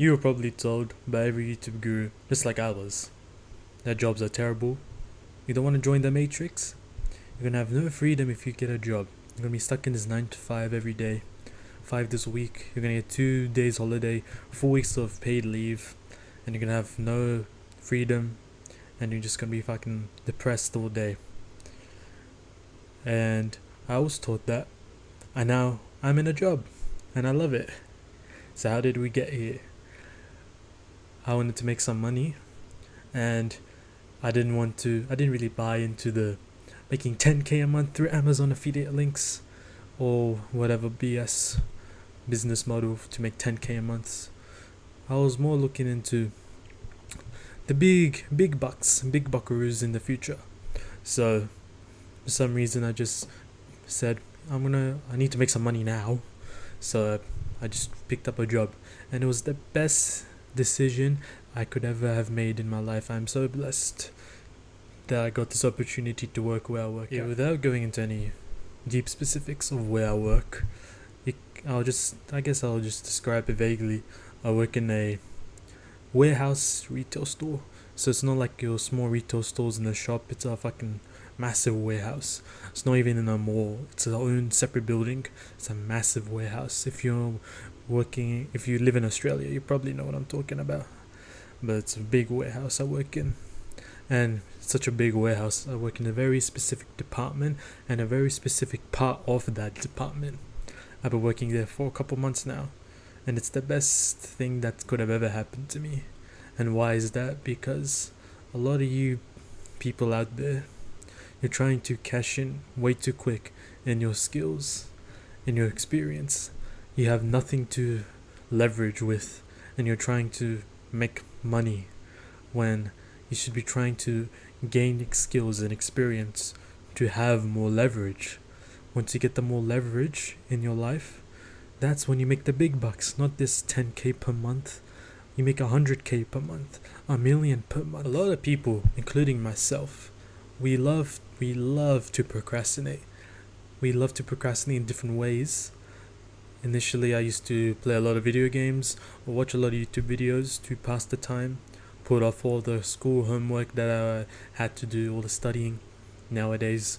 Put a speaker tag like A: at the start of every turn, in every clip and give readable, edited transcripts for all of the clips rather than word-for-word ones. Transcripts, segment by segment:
A: You were probably told by every YouTube guru, just like I was, that jobs are terrible. You don't want to join the matrix? You're gonna have no freedom if you get a job. You're gonna be stuck in this 9 to 5 every day, 5 days a week. You're gonna get 2 days holiday, 4 weeks of paid leave, and you're gonna have no freedom, and you're just gonna be fucking depressed all day. And I was taught that, and now I'm in a job, and I love it. So how did we get here? I wanted to make some money, and I didn't really buy into the making 10k a month through Amazon affiliate links or whatever BS business model to make 10k a month. I was more looking into the big bucks, big buckaroos in the future. So for some reason I just said I need to make some money now. So I just picked up a job, and it was the best decision I could ever have made in my life. I'm so blessed that I got this opportunity to work where I work. Yeah, without going into any deep specifics of where I work, I'll just describe it vaguely. I work in a warehouse retail store, so it's not like your small retail stores in the shop. It's a fucking massive warehouse. It's not even in a mall. It's its own separate building. It's a massive warehouse. If you live in Australia, you probably know what I'm talking about. But it's a big warehouse I work in, and such a big warehouse. I work in a very specific department and a very specific part of that department. I've been working there for a couple months now, and it's the best thing that could have ever happened to me. And why is that? Because a lot of you people out there, you're trying to cash in way too quick in your skills, in your experience. You have nothing to leverage with, and you're trying to make money when you should be trying to gain skills and experience to have more leverage. Once you get the more leverage in your life, that's when you make the big bucks, not this 10k per month. You make 100k per month, 1,000,000 per month. A lot of people, including myself, we love to procrastinate. We love to procrastinate in different ways. Initially, I used to play a lot of video games or watch a lot of YouTube videos to pass the time, put off all the school homework that I had to do, all the studying. Nowadays,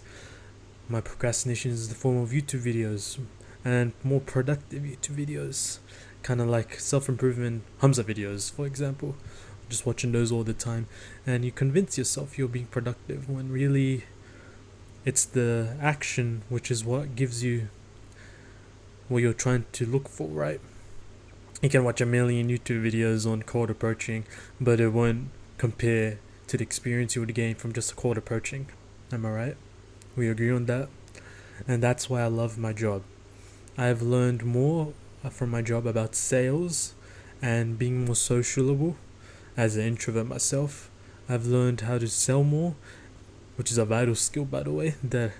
A: my procrastination is the form of YouTube videos, and more productive YouTube videos, kind of like self-improvement Hamza videos, for example. Just watching those all the time, and you convince yourself you're being productive when really it's the action which is what gives you what you're trying to look for, right? You can watch a million YouTube videos on cold approaching, but it won't compare to the experience you would gain from just a cold approaching. Am I right? We agree on that? And that's why I love my job. I've learned more from my job about sales and being more sociable. As an introvert myself, I've learned how to sell more, which is a vital skill, by the way, that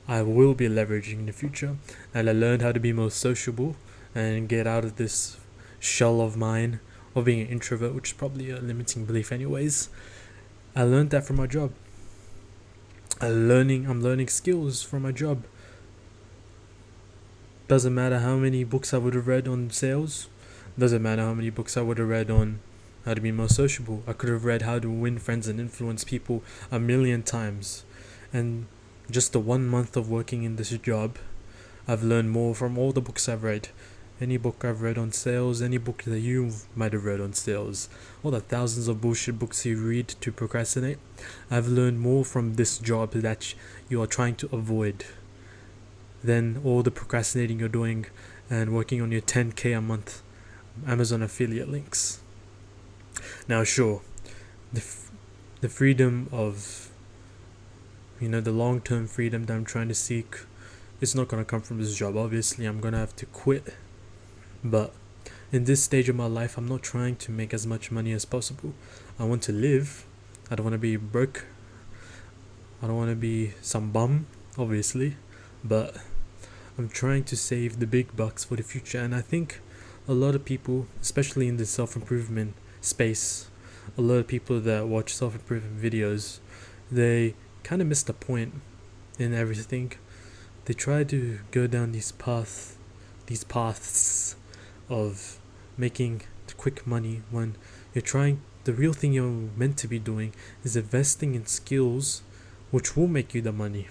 A: I will be leveraging in the future. And I learned how to be more sociable and get out of this shell of mine of being an introvert, which is probably a limiting belief anyways. I learned that from my job. I'm learning skills from my job. Doesn't matter how many books I would have read on sales. Doesn't matter how many books I would have read on how to be more sociable. I could have read how to win friends and influence people 1,000,000 times. And just the 1 month of working in this job, I've learned more from all the books I've read. Any book I've read on sales, any book that you might have read on sales, all the thousands of bullshit books you read to procrastinate, I've learned more from this job that you are trying to avoid than all the procrastinating you're doing and working on your 10k a month Amazon affiliate links. Now, sure, the freedom of, the long-term freedom that I'm trying to seek, it's not going to come from this job. Obviously, I'm going to have to quit. But in this stage of my life, I'm not trying to make as much money as possible. I want to live. I don't want to be broke. I don't want to be some bum, obviously. But I'm trying to save the big bucks for the future. And I think a lot of people, especially in the self-improvement space, a lot of people that watch self-improvement videos, they kind of miss the point in everything. They try to go down these paths of making quick money when you're trying. The real thing you're meant to be doing is investing in skills which will make you the money,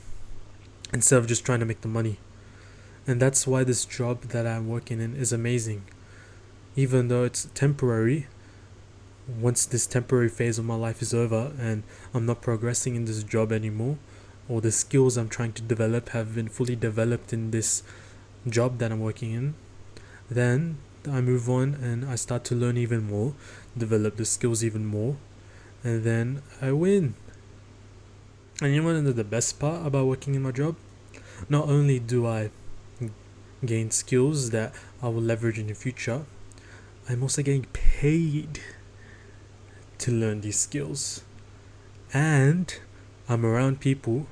A: instead of just trying to make the money. And that's why this job that I'm working in is amazing. Even though it's temporary, once this temporary phase of my life is over and I'm not progressing in this job anymore, or the skills I'm trying to develop have been fully developed in this job that I'm working in, then I move on and I start to learn even more, develop the skills even more, and then I win. And you want to know the best part about working in my job? Not only do I gain skills that I will leverage in the future, I'm also getting paid to learn these skills. And I'm around people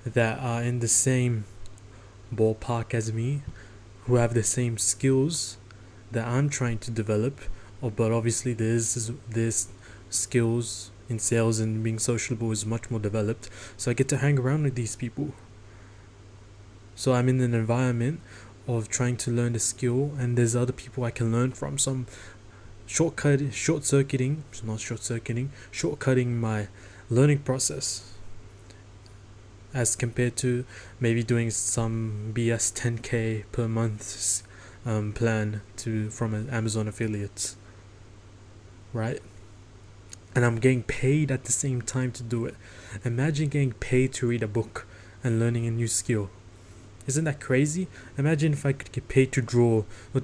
A: that are in the same ballpark as me, who have the same skills that I'm trying to develop. But obviously there's skills in sales and being sociable is much more developed, so I get to hang around with these people. So I'm in an environment of trying to learn the skill, and there's other people I can learn from. So I'm short-cutting my learning process, as compared to maybe doing some BS 10k per month plan from an Amazon affiliates, right? And I'm getting paid at the same time to do it. Imagine getting paid to read a book and learning a new skill. Isn't that crazy? Imagine if I could get paid to draw, or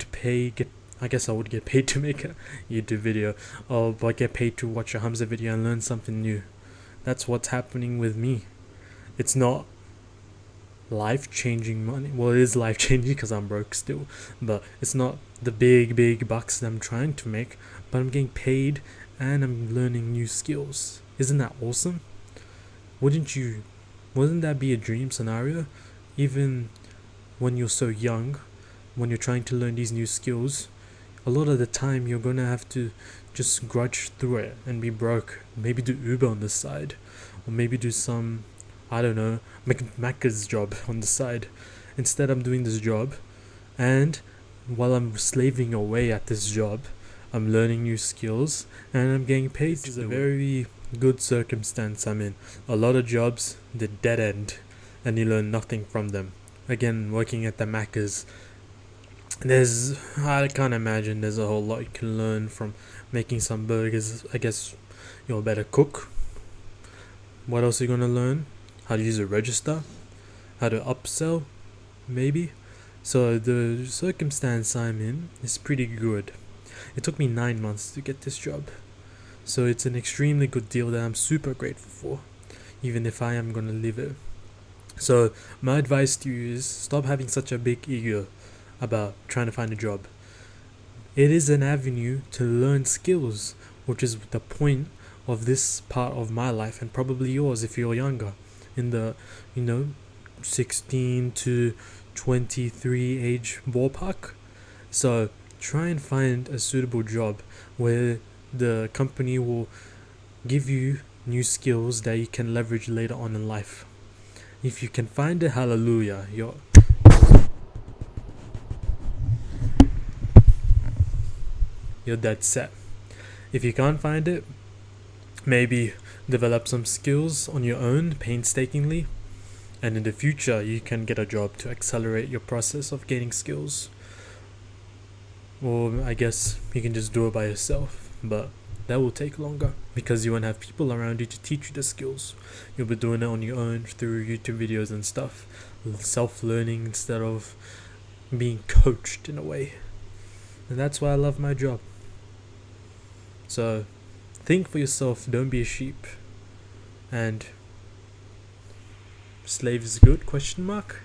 A: I guess I would get paid to make a YouTube video, or I get paid to watch a Hamza video and learn something new. That's what's happening with me. It's not life-changing money. Well, it is life-changing because I'm broke still, but it's not the big bucks that I'm trying to make, but I'm getting paid and I'm learning new skills. Isn't that awesome? Wouldn't that be a dream scenario? Even when you're so young, when you're trying to learn these new skills, a lot of the time you're gonna have to just grudge through it and be broke. Maybe do Uber on the side, or maybe do some, I don't know, Macca's job on the side. Instead, I'm doing this job, and while I'm slaving away at this job, I'm learning new skills and I'm getting paid. It's a very good circumstance I'm in. A lot of jobs, they're dead end, and you learn nothing from them. Again, working at the Macca's, I can't imagine there's a whole lot you can learn from making some burgers. I guess you're a better cook. What else are you gonna learn? How to use a register, how to upsell, maybe. So the circumstance I'm in is pretty good. It took me 9 months to get this job, so it's an extremely good deal that I'm super grateful for, even if I am gonna leave it. So my advice to you is stop having such a big ego about trying to find a job. It is an avenue to learn skills, which is the point of this part of my life, and probably yours if you're younger, in the 16 to 23 age ballpark. So try and find a suitable job where the company will give you new skills that you can leverage later on in life. If you can find it, hallelujah, you're dead set. If you can't find it, maybe develop some skills on your own painstakingly, and in the future you can get a job to accelerate your process of gaining skills. Or I guess you can just do it by yourself, but that will take longer because you won't have people around you to teach you the skills. You'll be doing it on your own through YouTube videos and stuff, self-learning instead of being coached in a way. And that's why I love my job. So think for yourself, don't be a sheep. And slave is good, question mark?